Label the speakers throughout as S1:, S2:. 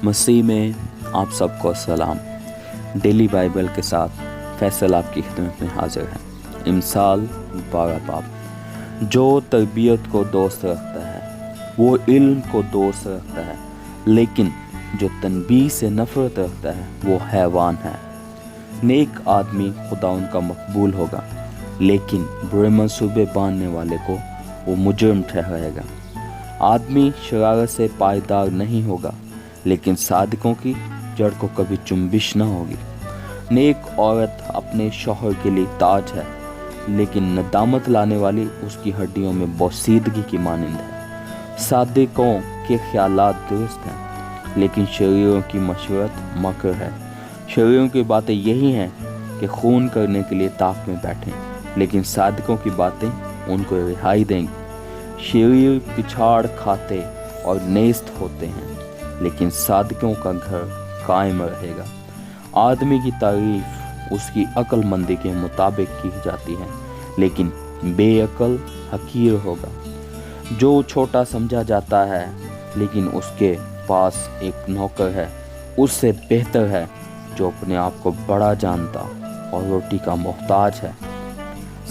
S1: मसीह में आप सबको सलाम। डेली बाइबल के साथ फैसल आपकी खिदमत में हाजिर है। इमसाल 12 बाब। जो तरबियत को दोस्त रखता है वो इल्म को दोस्त रखता है, लेकिन जो तनबीह से नफरत रखता है वो हैवान है। नेक आदमी खुदा उनका मकबूल होगा, लेकिन बुरे मंसूबे बांधने वाले को वो मुजरिम ठहराएगा। आदमी शरारत से पायदार नहीं होगा, लेकिन सादिकों की जड़ को कभी चुंबिश न होगी। नेक औरत अपने शौहर के लिए ताज है, लेकिन नदामत लाने वाली उसकी हड्डियों में बोसीदगी की मानिंद है। सादिकों के ख्यालात दुरुस्त हैं, लेकिन शरीरों की मशवरत मकर है। शरीरों की बातें यही हैं कि खून करने के लिए ताक में बैठें, लेकिन सादिकों की बातें उनको रिहाई देंगी। शरीर पिछाड़ खाते और नेस्त होते हैं, लेकिन सादिकों का घर कायम रहेगा। आदमी की तारीफ उसकी अक्लमंदी के मुताबिक की जाती है, लेकिन बेअक्ल हकीर होगा। जो छोटा समझा जाता है, लेकिन उसके पास एक नौकर है, उससे बेहतर है जो अपने आप को बड़ा जानता और रोटी का मोहताज है।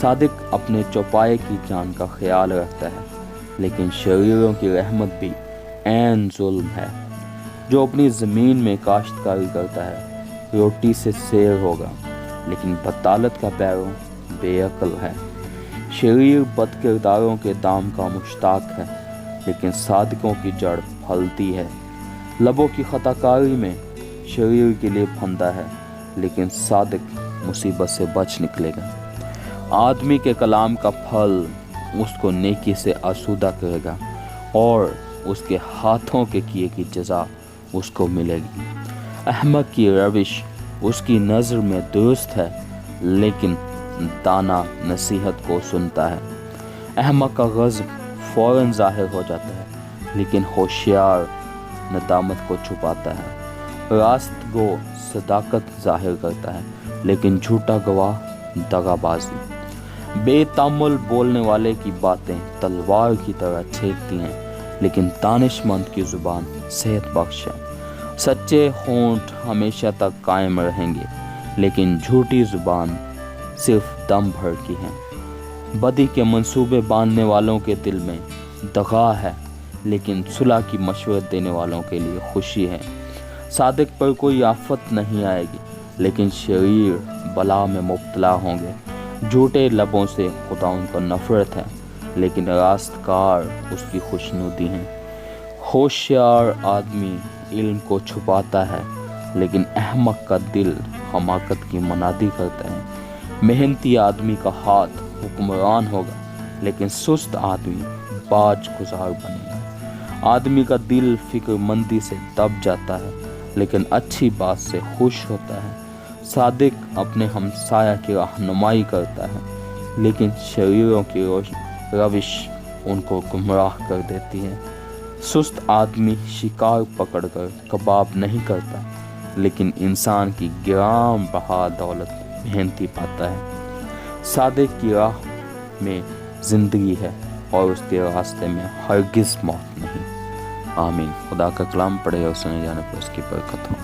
S1: सादिक अपने चौपाए की जान का ख्याल रखता है, लेकिन शरीरों की रहमत भी ऐन जुल्म है। जो अपनी ज़मीन में काश्तकारी करता है रोटी से सेर होगा, लेकिन बतालत का पैरों बेअक्ल है। शरीर बदकिरदारों के दाम का मुश्ताक है, लेकिन सादिकों की जड़ फलती है। लबों की खताकारी में शरीर के लिए फंदा है, लेकिन सादिक मुसीबत से बच निकलेगा। आदमी के कलाम का फल उसको नेकी से आसूदा करेगा, और उसके हाथों के किए की जज़ा उसको मिलेगी। अहमक की रविश उसकी नज़र में दुरुस्त है, लेकिन दाना नसीहत को सुनता है। अहमक का ग़ज़ब फ़ौरन ज़ाहिर हो जाता है, लेकिन होशियार नदामत को छुपाता है। रास्त गो सदाकत ज़ाहिर करता है, लेकिन झूठा गवाह दगाबाजी। बेतामुल बोलने वाले की बातें तलवार की तरह छेदती हैं, लेकिन दानिशमंद की ज़ुबान सेहत बख्श है। सच्चे होंठ हमेशा तक कायम रहेंगे, लेकिन झूठी ज़ुबान सिर्फ दम भर की है। बदी के मंसूबे बांधने वालों के दिल में दगा है, लेकिन सुलह की मशवरत देने वालों के लिए खुशी है। सादिक पर कोई आफत नहीं आएगी, लेकिन शरीर बला में मुब्तला होंगे। झूठे लबों से खुदा उनको नफरत है, लेकिन रास्तकार उसकी खुशनुदी हैं। होशियार आदमी इल्म को छुपाता है, लेकिन अहमक का दिल हमाकत की मनादी करता है। मेहनती आदमी का हाथ हुक्मरान होगा, लेकिन सुस्त आदमी बाज गुजार बनेगा। आदमी का दिल फिक्रमंदी से दब जाता है, लेकिन अच्छी बात से खुश होता है। सादिक अपने हमसाया की रहनुमाई करता है, लेकिन शरीरों की रविश उनको गुमराह कर देती है। सुस्त आदमी शिकार पकड़कर कबाब नहीं करता, लेकिन इंसान की गिराम बहा दौलत मेहनती पाता है। सादिक की राह में जिंदगी है, और उसके रास्ते में हरगिज़ मौत नहीं। आमीन। खुदा का कलाम पढ़े और सुने जाने पर उसकी बरकत हो।